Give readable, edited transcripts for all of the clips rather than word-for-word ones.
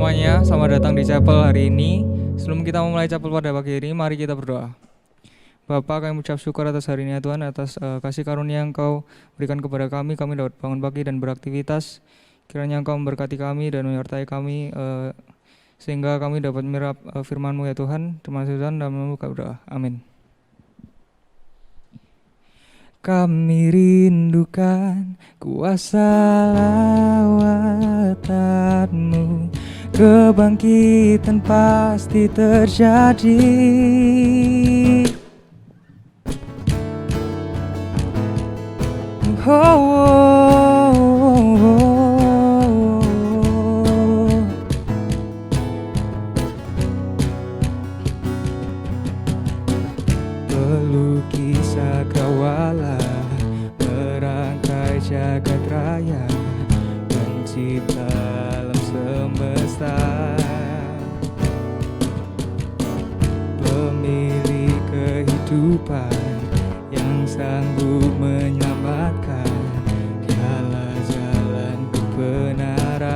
semuanya, selamat datang di chapel hari ini. Sebelum kita memulai chapel pada pagi ini, mari kita berdoa. Bapa, kami ucap syukur atas hari ini ya Tuhan, atas kasih karunia yang Engkau berikan kepada kami dapat bangun pagi dan beraktivitas. Kiranya Engkau memberkati kami dan menyertai kami, sehingga kami dapat menyerap firman-Mu ya Tuhan. Terima kasih Tuhan, dalam nama kami berdoa. Amin. Kami rindukan kuasa lawatan-Mu, kebangkitan pasti terjadi. Oh, oh, oh, oh. Pelukis cakrawala, merangkai jagat raya, pencipta alam semesta, pemilik kehidupan yang sanggup menyelamatkan. Dialah jalan kebenaran.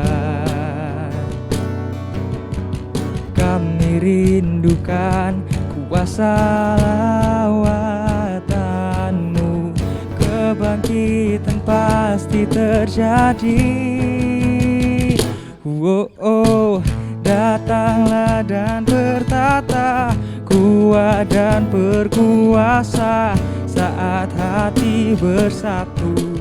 Kami rindukan kuasa lawatan-Mu, kebangkitan pasti terjadi. Oh, oh, datanglah dan bertata, kuat dan berkuasa. Saat hati bersatu,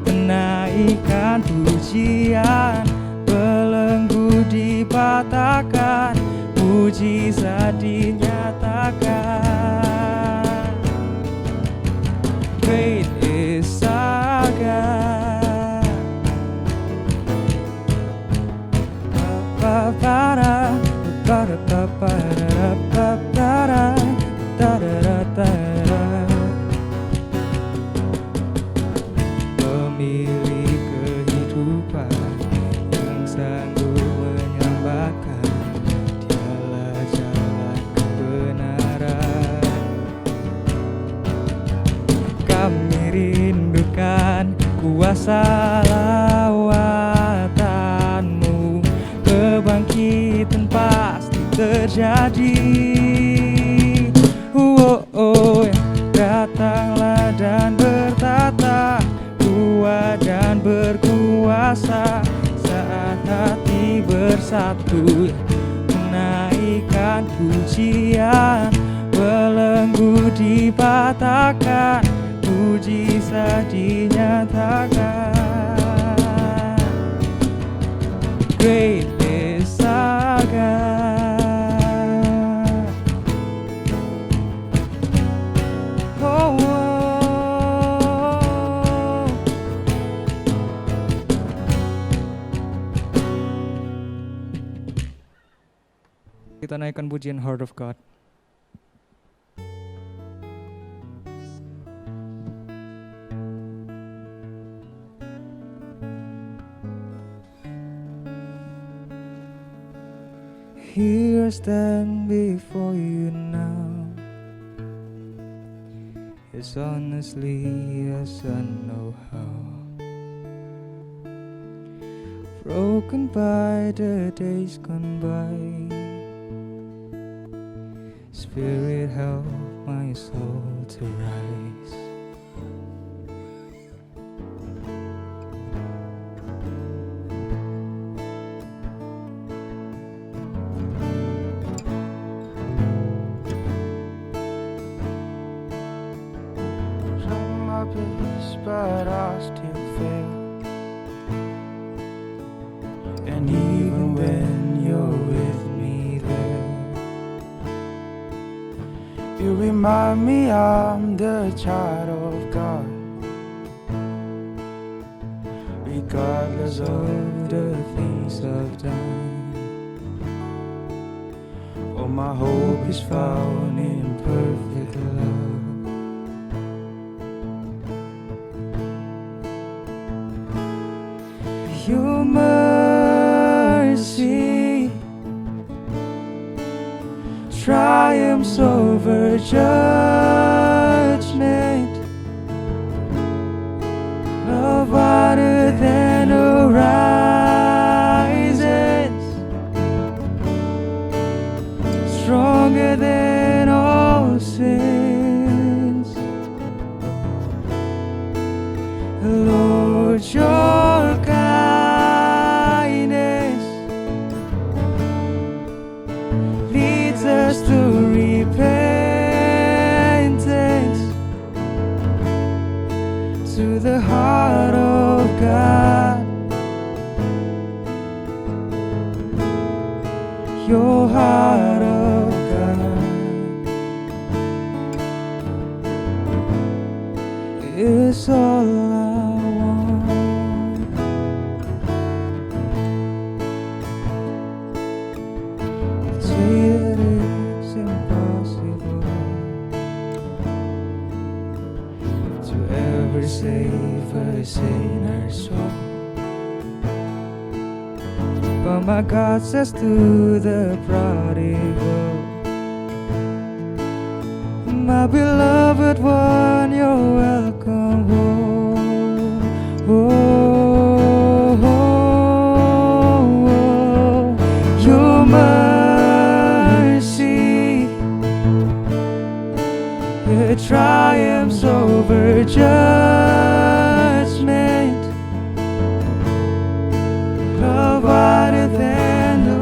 menaikkan pujian, belenggu dipatahkan, mujizat dinyatakan. Great is our God. Ba-ba-da, ba-da-ba-ba-da-ba-ba-da, da-da-da-da-da. Pemilik kehidupan yang sanggup menyelamatkan. Dialah jalan kebenaran. Kami rindukan kuasa lawatan-Mu, kebangkitan pasti terjadi. Oh, oh, datanglah dan bertata, kuat dan berkuasa. Saat hati bersatu, menaikkan pujian, belenggu dipatahkan, mujizat dinyatakan. Great is our God. Oh, oh. Kita naikkan pujian Heart of God. Here I stand before you now, as honestly as I know how, broken by the days gone by. Spirit, help my soul to rise. But I still fail, and even when you're with me there, you remind me I'm the child of God, regardless of the things I've done. All my hope is found in perfect love. Your mercy triumphs over judgment. Love wider than horizons, Lord, your kindness leads us to repentance, to the heart of God. Your heart of God is all I want. Say that it's impossible to ever save a sinner's soul, but my God says to the prodigal, my beloved one, you're welcome home. Oh, oh, oh. Your mercy, it triumphs over judgment. Love wider than the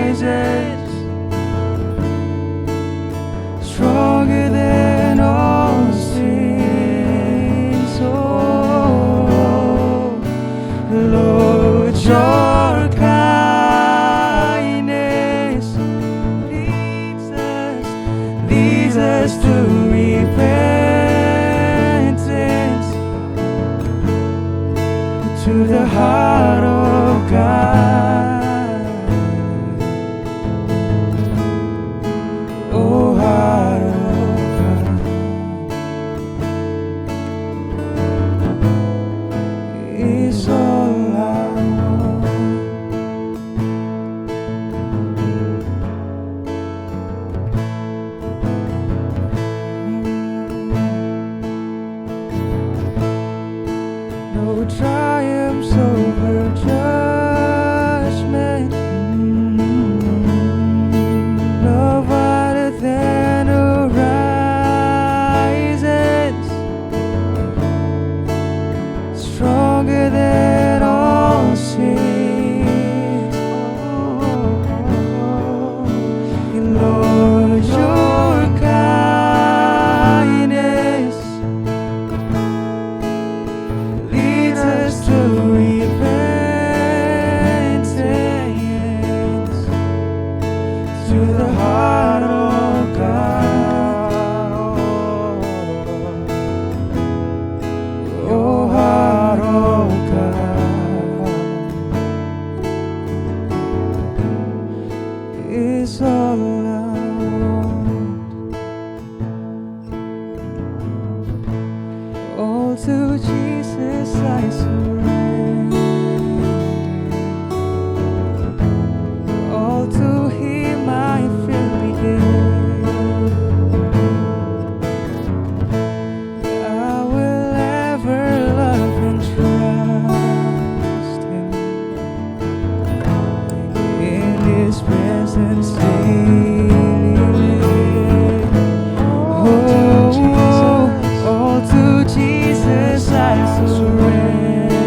horizons, stronger than all sins. Oh, Lord, your kindness leads us to repentance, to the heart of God. Oh, heart of God is all I want. No triumphs over judgment. Love wider than horizons, stronger than all sins. Lord, your kindness leads us to repentance, to the heart of God. Oh, heart of God is all I want. All to Jesus I surrender, all to Him I freely give. I will ever love and trust Him, in His presence daily. Oh, all to Jesus I surrender,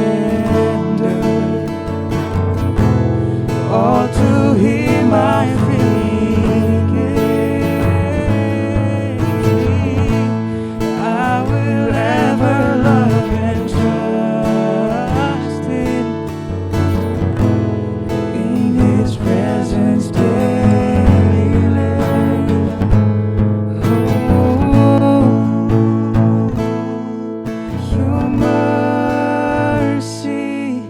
all to Him I freely give. I will ever love and trust Him, in His presence daily. Oh, your mercy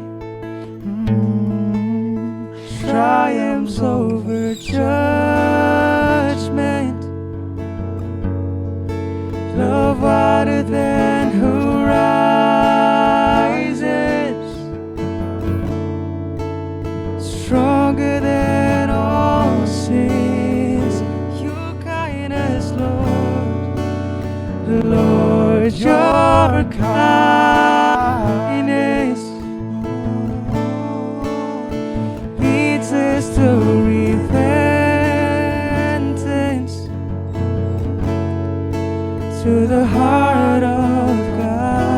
triumphs over judgment. Love wider than horizons, stronger than all sins. Your kindness, Lord, Lord, your kindness leads us to repentance, to the heart of God.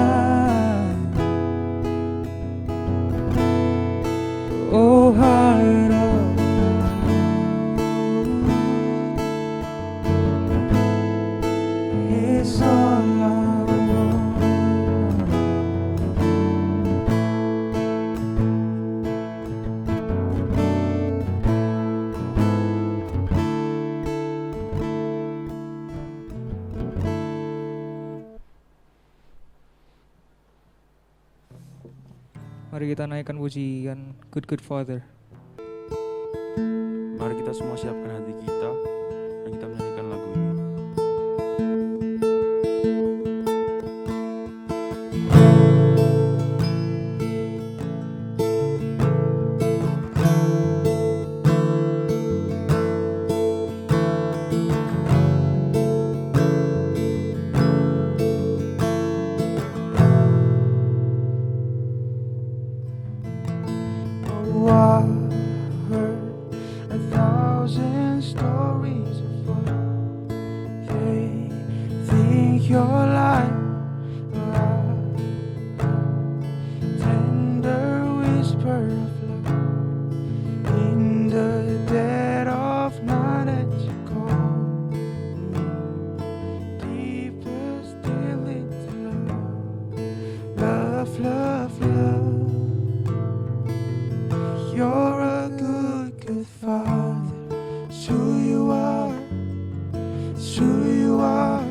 Mari kita naikkan pujian Good Father. Mari kita semua siapkan hati kita dan kita menyanyikan lagu ini. Your life, tender whisper of love in the dead of night that you call me, deeper still into love, love, love. You're a good father. It's who you are. It's who you are.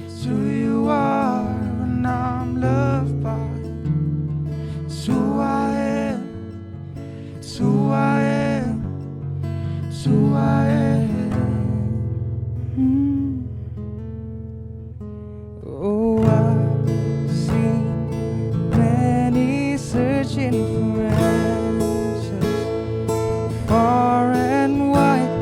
It's who you are, and I'm loved by you. It's who I am. It's who I am. It's who I am. Oh, I've seen many searching for answers far and wide.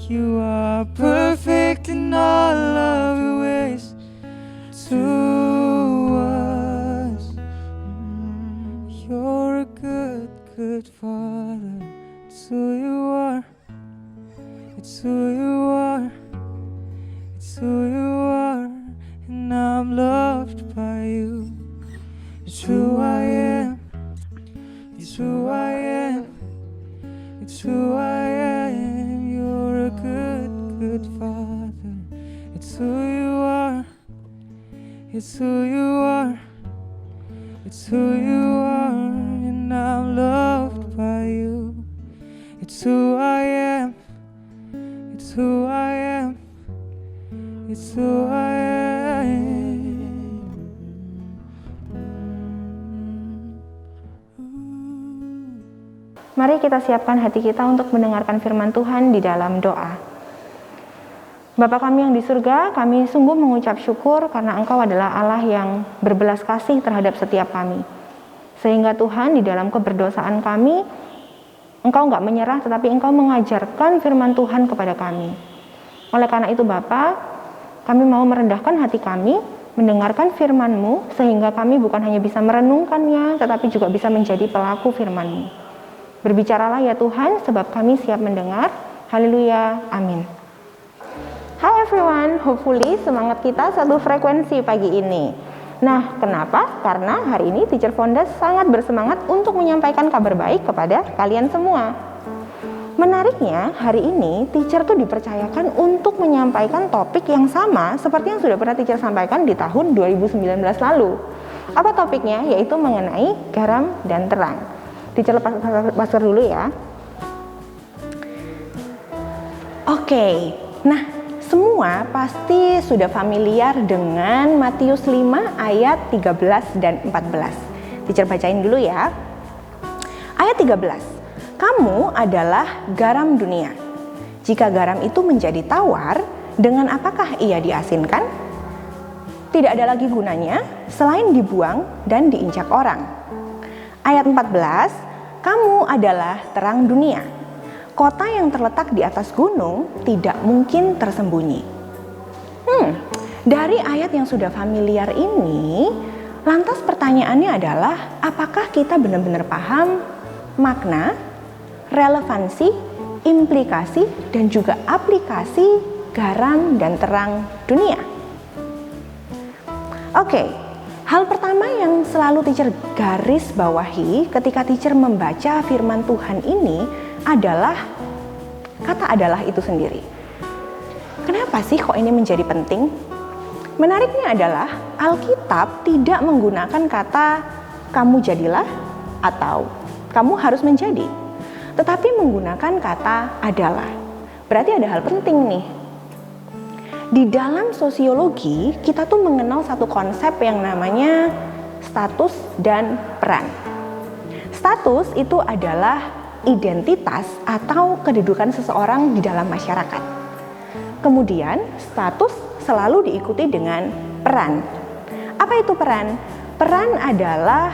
You are perfect in all of your ways to us. You're a good Father. It's who you are. It's who you are. It's who you are. And I'm loved by you. It's who I am. It's who I am. It's who I am. You're a good Father. It's who you are. It's who you are. It's who you are. And I'm loved by you. It's who I am. It's who I am. It's who I am. Mari kita siapkan hati kita untuk mendengarkan firman Tuhan di dalam doa. Bapa kami yang di surga, kami sungguh mengucap syukur karena Engkau adalah Allah yang berbelas kasih terhadap setiap kami. Sehingga Tuhan di dalam keberdosaan kami, Engkau nggak menyerah tetapi Engkau mengajarkan firman Tuhan kepada kami. Oleh karena itu Bapa, kami mau merendahkan hati kami, mendengarkan firman-Mu sehingga kami bukan hanya bisa merenungkannya tetapi juga bisa menjadi pelaku firman-Mu. Berbicaralah ya Tuhan, sebab kami siap mendengar. Haleluya, amin. Hi everyone, hopefully semangat kita satu frekuensi pagi ini. Nah, kenapa? Karena hari ini Teacher Fonda sangat bersemangat untuk menyampaikan kabar baik kepada kalian semua. Menariknya, hari ini Teacher tuh dipercayakan untuk menyampaikan topik yang sama seperti yang sudah pernah Teacher sampaikan di tahun 2019 lalu. Apa topiknya? Yaitu mengenai garam dan terang. Teacher lepas masker dulu ya. Oke, nah semua pasti sudah familiar dengan Matius 5 ayat 13 dan 14. Teacher bacain dulu ya. Ayat 13. Kamu adalah garam dunia. Jika garam itu menjadi tawar, dengan apakah ia diasinkan? Tidak ada lagi gunanya selain dibuang dan diinjak orang. Ayat 14. Kamu adalah terang dunia. Kota yang terletak di atas gunung tidak mungkin tersembunyi. Dari ayat yang sudah familiar ini, lantas pertanyaannya adalah, apakah kita benar-benar paham makna, relevansi, implikasi, dan juga aplikasi garam dan terang dunia? Oke. Hal pertama yang selalu Teacher garis bawahi ketika Teacher membaca firman Tuhan ini adalah kata "adalah" itu sendiri. Kenapa sih kok ini menjadi penting? Menariknya adalah Alkitab tidak menggunakan kata "kamu jadilah" atau "kamu harus menjadi", tetapi menggunakan kata "adalah". Berarti ada hal penting nih. Di dalam sosiologi, kita tuh mengenal satu konsep yang namanya status dan peran. Status itu adalah identitas atau kedudukan seseorang di dalam masyarakat. Kemudian, status selalu diikuti dengan peran. Apa itu peran? Peran adalah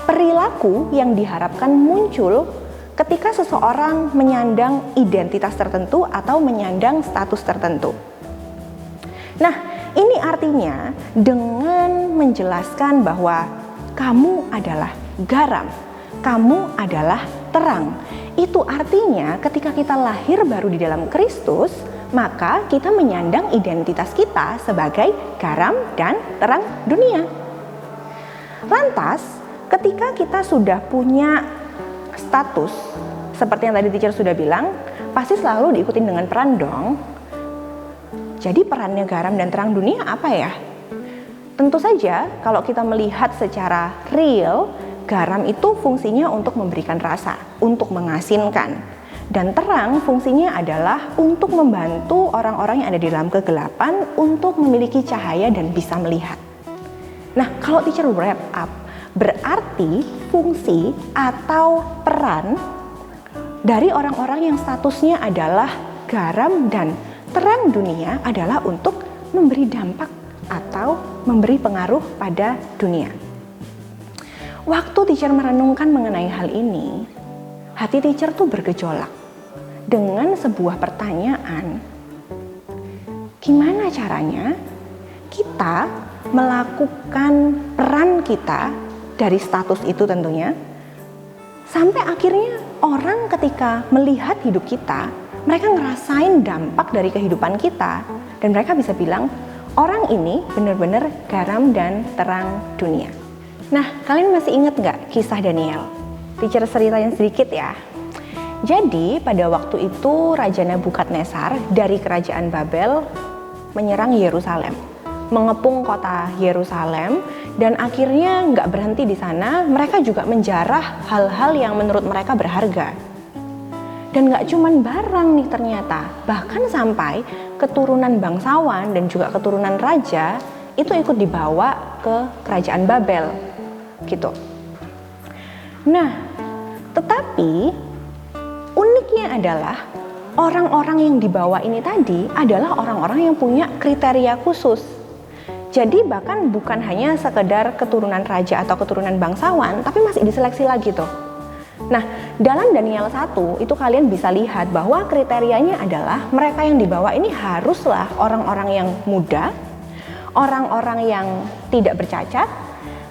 perilaku yang diharapkan muncul ketika seseorang menyandang identitas tertentu atau menyandang status tertentu. Nah, ini artinya dengan menjelaskan bahwa kamu adalah garam, kamu adalah terang. Itu artinya ketika kita lahir baru di dalam Kristus, maka kita menyandang identitas kita sebagai garam dan terang dunia. Lantas, ketika kita sudah punya status, seperti yang tadi Teacher sudah bilang, pasti selalu diikuti dengan peran dong. Jadi perannya garam dan terang dunia apa ya? Tentu saja kalau kita melihat secara real, garam itu fungsinya untuk memberikan rasa, untuk mengasinkan. Dan terang fungsinya adalah untuk membantu orang-orang yang ada di dalam kegelapan untuk memiliki cahaya dan bisa melihat. Nah, kalau Teacher wrap up, berarti fungsi atau peran dari orang-orang yang statusnya adalah garam dan terang dunia adalah untuk memberi dampak atau memberi pengaruh pada dunia. Waktu Teacher merenungkan mengenai hal ini, hati Teacher tuh bergejolak dengan sebuah pertanyaan. Gimana caranya kita melakukan peran kita dari status itu tentunya, sampai akhirnya orang ketika melihat hidup kita, mereka ngerasain dampak dari kehidupan kita dan mereka bisa bilang orang ini benar-benar garam dan terang dunia. Nah, kalian masih ingat nggak kisah Daniel? Teacher ceritain sedikit ya. Jadi pada waktu itu Raja Nebukadnezar dari kerajaan Babel menyerang Yerusalem, mengepung kota Yerusalem, dan akhirnya nggak berhenti di sana. Mereka juga menjarah hal-hal yang menurut mereka berharga. Dan nggak cuman barang nih ternyata, bahkan sampai keturunan bangsawan dan juga keturunan raja itu ikut dibawa ke kerajaan Babel gitu. Nah, tetapi uniknya adalah orang-orang yang dibawa ini tadi adalah orang-orang yang punya kriteria khusus. Jadi bahkan bukan hanya sekedar keturunan raja atau keturunan bangsawan, tapi masih diseleksi lagi tuh. Nah, dalam Daniel 1 itu kalian bisa lihat bahwa kriterianya adalah mereka yang dibawa ini haruslah orang-orang yang muda, orang-orang yang tidak bercacat,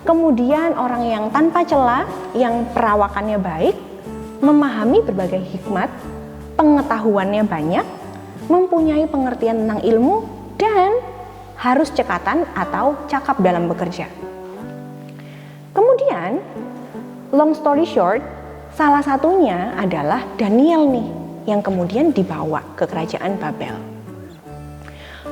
kemudian orang yang tanpa celah, yang perawakannya baik, memahami berbagai hikmat, pengetahuannya banyak, mempunyai pengertian tentang ilmu, dan harus cekatan atau cakap dalam bekerja. Kemudian, long story short, salah satunya adalah Daniel nih, yang kemudian dibawa ke kerajaan Babel.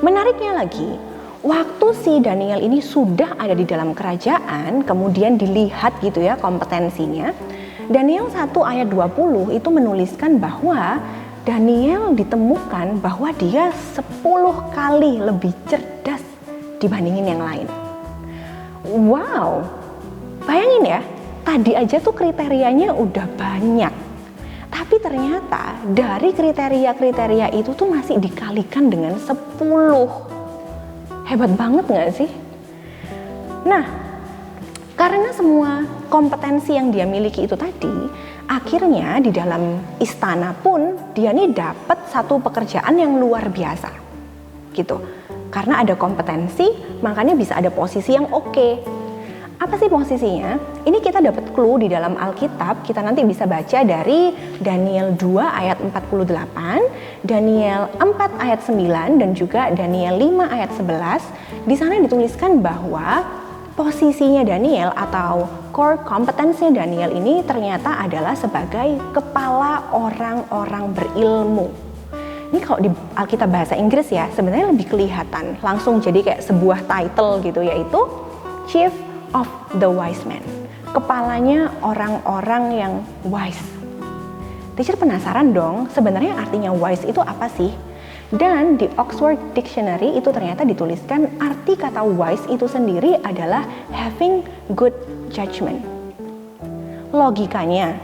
Menariknya lagi, waktu si Daniel ini sudah ada di dalam kerajaan, kemudian dilihat gitu ya kompetensinya, Daniel 1 ayat 20 itu menuliskan bahwa Daniel ditemukan bahwa dia 10 kali lebih cerdas dibandingin yang lain. Wow, bayangin ya, tadi aja tuh kriterianya udah banyak. Tapi ternyata dari kriteria-kriteria itu tuh masih dikalikan dengan 10. Hebat banget gak sih? Nah, karena semua kompetensi yang dia miliki itu tadi, akhirnya di dalam istana pun dia nih dapat satu pekerjaan yang luar biasa gitu. Karena ada kompetensi, makanya bisa ada posisi yang oke. Apa sih posisinya? Ini kita dapat clue di dalam Alkitab, kita nanti bisa baca dari Daniel 2 ayat 48, Daniel 4 ayat 9, dan juga Daniel 5 ayat 11. Di sana dituliskan bahwa posisinya Daniel atau core kompetensinya Daniel ini ternyata adalah sebagai kepala orang-orang berilmu. Ini kalau di Alkitab bahasa Inggris ya, sebenarnya lebih kelihatan langsung jadi kayak sebuah title gitu, yaitu Chief of the Wise Men, kepalanya orang-orang yang wise. Teacher penasaran dong, sebenarnya artinya wise itu apa sih? Dan di Oxford Dictionary itu ternyata dituliskan arti kata wise itu sendiri adalah having good judgment. Logikanya,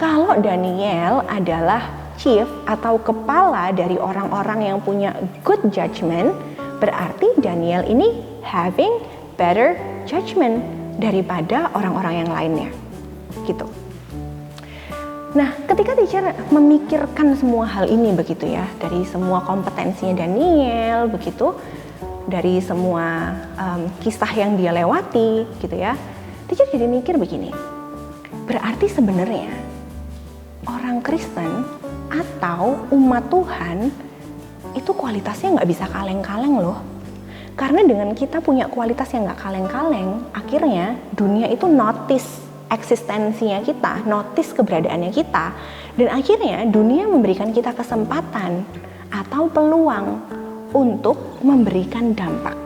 kalau Daniel adalah chief atau kepala dari orang-orang yang punya good judgment, berarti Daniel ini having better judgment daripada orang-orang yang lainnya gitu. Nah, ketika teacher memikirkan semua hal ini begitu ya, dari semua kompetensinya Daniel begitu, dari semua kisah yang dia lewati gitu ya, teacher jadi mikir begini, berarti sebenarnya orang Kristen atau umat Tuhan itu kualitasnya nggak bisa kaleng-kaleng loh. Karena dengan kita punya kualitas yang nggak kaleng-kaleng, akhirnya dunia itu notice eksistensinya kita, notice keberadaannya kita, dan akhirnya dunia memberikan kita kesempatan atau peluang untuk memberikan dampak.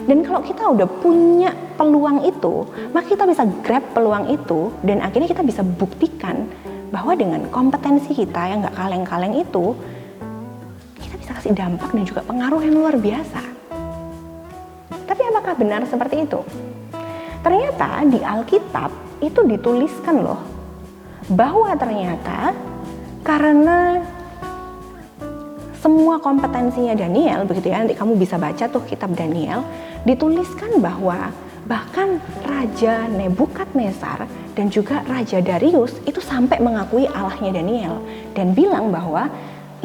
Dan kalau kita udah punya peluang itu, maka kita bisa grab peluang itu, dan akhirnya kita bisa buktikan bahwa dengan kompetensi kita yang nggak kaleng-kaleng itu, kita bisa kasih dampak dan juga pengaruh yang luar biasa. Tapi apakah benar seperti itu? Ternyata di Alkitab itu dituliskan loh, bahwa ternyata karena semua kompetensinya Daniel, begitu ya, nanti kamu bisa baca tuh kitab Daniel, dituliskan bahwa bahkan Raja Nebukadnezar dan juga Raja Darius itu sampai mengakui Allahnya Daniel dan bilang bahwa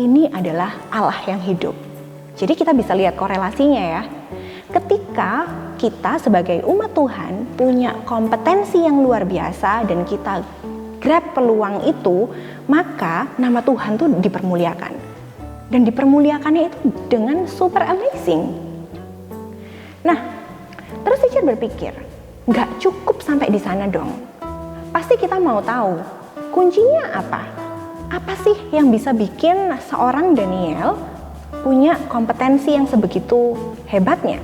ini adalah Allah yang hidup. Jadi kita bisa lihat korelasinya ya. Ketika kita sebagai umat Tuhan punya kompetensi yang luar biasa dan kita grab peluang itu, maka nama Tuhan tuh dipermuliakan. Dan dipermuliakannya itu dengan super amazing. Nah, terus teacher berpikir, nggak cukup sampai di sana dong. Pasti kita mau tahu, kuncinya apa? Apa sih yang bisa bikin seorang Daniel punya kompetensi yang sebegitu hebatnya?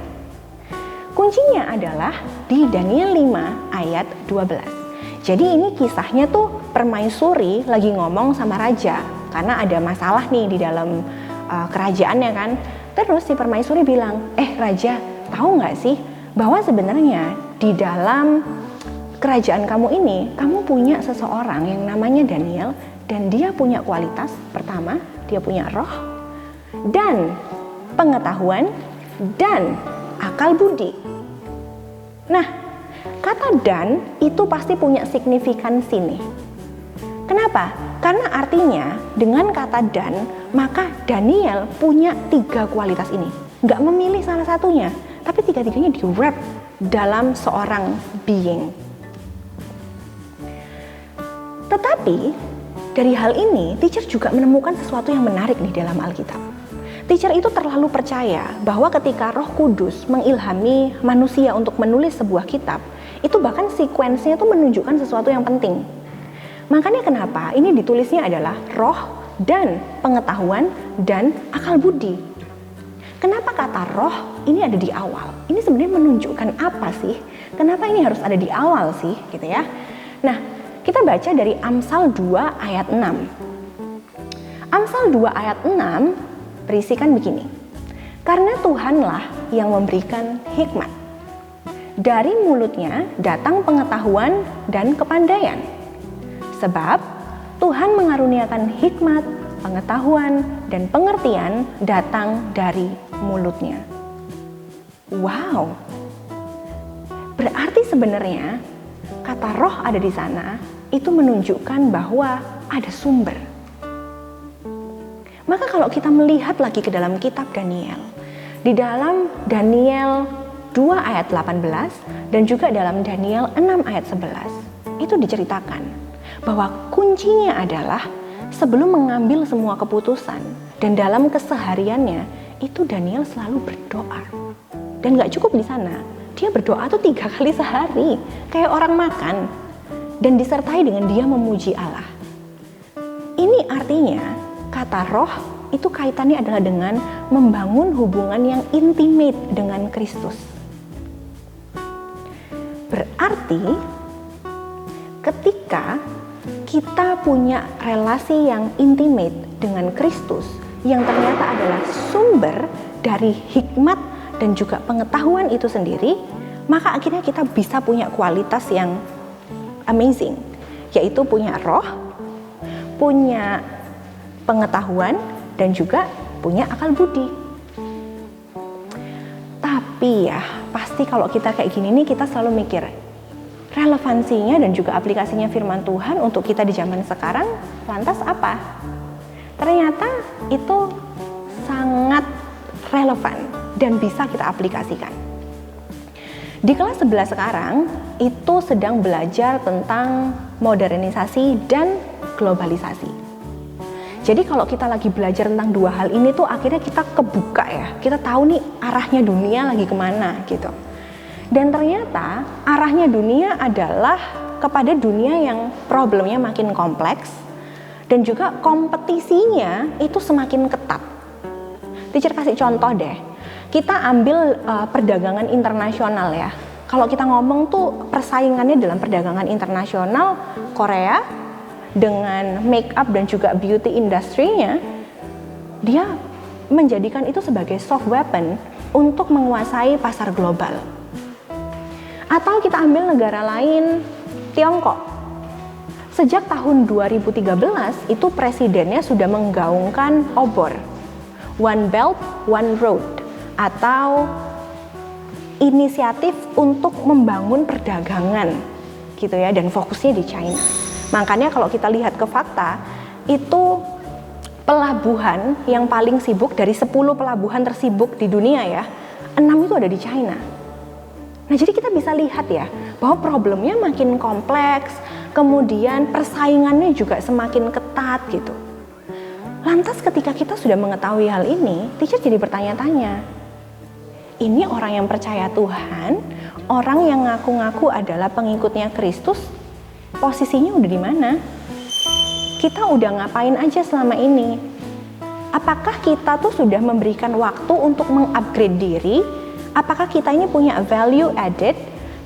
Kuncinya adalah di Daniel 5 ayat 12. Jadi ini kisahnya tuh permaisuri lagi ngomong sama raja. karena ada masalah nih di dalam kerajaannya kan. Terus si permaisuri bilang, raja, tahu nggak sih bahwa sebenarnya di dalam kerajaan kamu ini, kamu punya seseorang yang namanya Daniel, dan dia punya kualitas. Pertama, dia punya roh dan pengetahuan dan akal budi. Nah, kata dan itu pasti punya signifikansi nih. Kenapa? Karena artinya dengan kata dan, maka Daniel punya 3 kualitas ini. Nggak memilih salah satunya, tapi 3-tiganya di-wrap dalam seorang being. Tetapi dari hal ini, teacher juga menemukan sesuatu yang menarik di dalam Alkitab. Teacher itu terlalu percaya bahwa ketika Roh Kudus mengilhami manusia untuk menulis sebuah kitab, itu bahkan sekuensinya itu menunjukkan sesuatu yang penting. Makanya kenapa ini ditulisnya adalah roh dan pengetahuan dan akal budi. Kenapa kata roh ini ada di awal? Ini sebenarnya menunjukkan apa sih? Kenapa ini harus ada di awal sih, gitu ya? Nah, kita baca dari Amsal 2 ayat 6. Amsal 2 ayat 6 berisikan begini. Karena Tuhanlah yang memberikan hikmat. Dari mulutnya datang pengetahuan dan kepandaian. Sebab Tuhan mengaruniakan hikmat, pengetahuan, dan pengertian datang dari mulutnya. Wow. Berarti sebenarnya kata roh ada di sana itu menunjukkan bahwa ada sumber. Maka kalau kita melihat lagi ke dalam kitab Daniel, di dalam Daniel 2 ayat 18 dan juga dalam Daniel 6 ayat 11, itu diceritakan bahwa kuncinya adalah sebelum mengambil semua keputusan dan dalam kesehariannya itu Daniel selalu berdoa. Dan gak cukup di sana, dia berdoa tuh 3 kali sehari, kayak orang makan, dan disertai dengan dia memuji Allah. Ini artinya kata roh itu kaitannya adalah dengan membangun hubungan yang intimate dengan Kristus. Berarti ketika kita punya relasi yang intimate dengan Kristus yang ternyata adalah sumber dari hikmat dan juga pengetahuan itu sendiri, maka akhirnya kita bisa punya kualitas yang amazing, yaitu punya roh, punya pengetahuan, dan juga punya akal budi. Tapi ya, pasti kalau kita kayak gini nih, kita selalu mikir relevansinya dan juga aplikasinya firman Tuhan untuk kita di zaman sekarang lantas apa? Ternyata itu sangat relevan dan bisa kita aplikasikan. Di kelas 11 sekarang itu sedang belajar tentang modernisasi dan globalisasi. Jadi kalau kita lagi belajar tentang 2 hal ini tuh akhirnya kita kebuka ya, kita tahu nih arahnya dunia lagi kemana gitu. Dan ternyata arahnya dunia adalah kepada dunia yang problemnya makin kompleks dan juga kompetisinya itu semakin ketat. Teacher kasih contoh deh, kita ambil perdagangan internasional ya. Kalau kita ngomong tuh persaingannya dalam perdagangan internasional, Korea dengan make up dan juga beauty industry-nya, dia menjadikan itu sebagai soft weapon untuk menguasai pasar global. Atau kita ambil negara lain, Tiongkok. Sejak tahun 2013 itu presidennya sudah menggaungkan OBOR, One Belt, One Road, atau inisiatif untuk membangun perdagangan gitu ya, dan fokusnya di China. Makanya kalau kita lihat ke fakta, itu pelabuhan yang paling sibuk dari 10 pelabuhan tersibuk di dunia ya, 6 itu ada di China. Nah, jadi kita bisa lihat ya, bahwa problemnya makin kompleks, kemudian persaingannya juga semakin ketat gitu. Lantas ketika kita sudah mengetahui hal ini, teacher jadi bertanya-tanya, ini orang yang percaya Tuhan, orang yang ngaku-ngaku adalah pengikutnya Kristus, posisinya udah di mana? Kita udah ngapain aja selama ini? Apakah kita tuh sudah memberikan waktu untuk mengupgrade diri? Apakah kita ini punya value added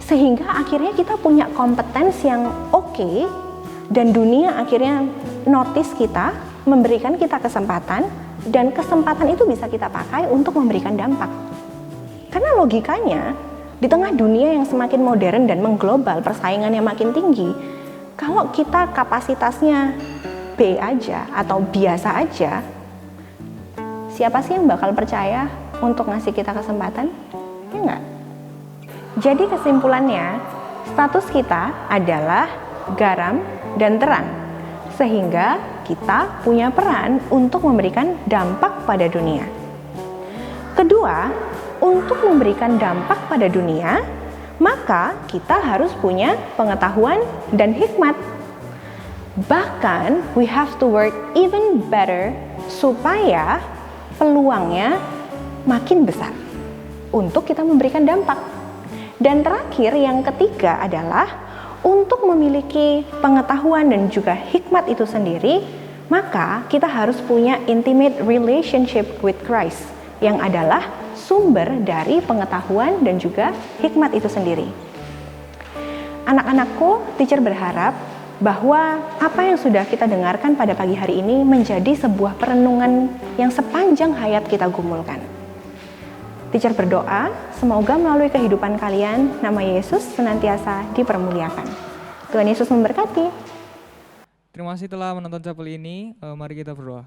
sehingga akhirnya kita punya kompetensi yang oke dan dunia akhirnya notice kita, memberikan kita kesempatan, dan kesempatan itu bisa kita pakai untuk memberikan dampak. Karena logikanya, di tengah dunia yang semakin modern dan mengglobal, persaingan yang makin tinggi, kalau kita kapasitasnya B aja atau biasa aja, siapa sih yang bakal percaya untuk ngasih kita kesempatan? Ya enggak? Jadi kesimpulannya, status kita adalah garam dan terang, sehingga kita punya peran untuk memberikan dampak pada dunia. Kedua, untuk memberikan dampak pada dunia, maka kita harus punya pengetahuan dan hikmat. Bahkan, we have to work even better supaya peluangnya makin besar untuk kita memberikan dampak. Dan terakhir, yang ketiga adalah untuk memiliki pengetahuan dan juga hikmat itu sendiri, maka kita harus punya intimate relationship with Christ, yang adalah sumber dari pengetahuan dan juga hikmat itu sendiri. Anak-anakku, teacher berharap bahwa apa yang sudah kita dengarkan pada pagi hari ini menjadi sebuah perenungan yang sepanjang hayat kita gumulkan. Teacher berdoa, semoga melalui kehidupan kalian, nama Yesus senantiasa dipermuliakan. Tuhan Yesus memberkati. Terima kasih telah menonton chapel ini. Mari kita berdoa.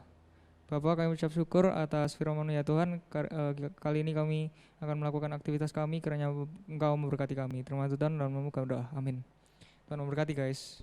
Bapa, kami ucap syukur atas firman ya Tuhan. Kali ini kami akan melakukan aktivitas kami, kiranya Engkau memberkati kami. Terima kasih Tuhan, dalam nama kami berdoa. Amin. Tuhan memberkati guys.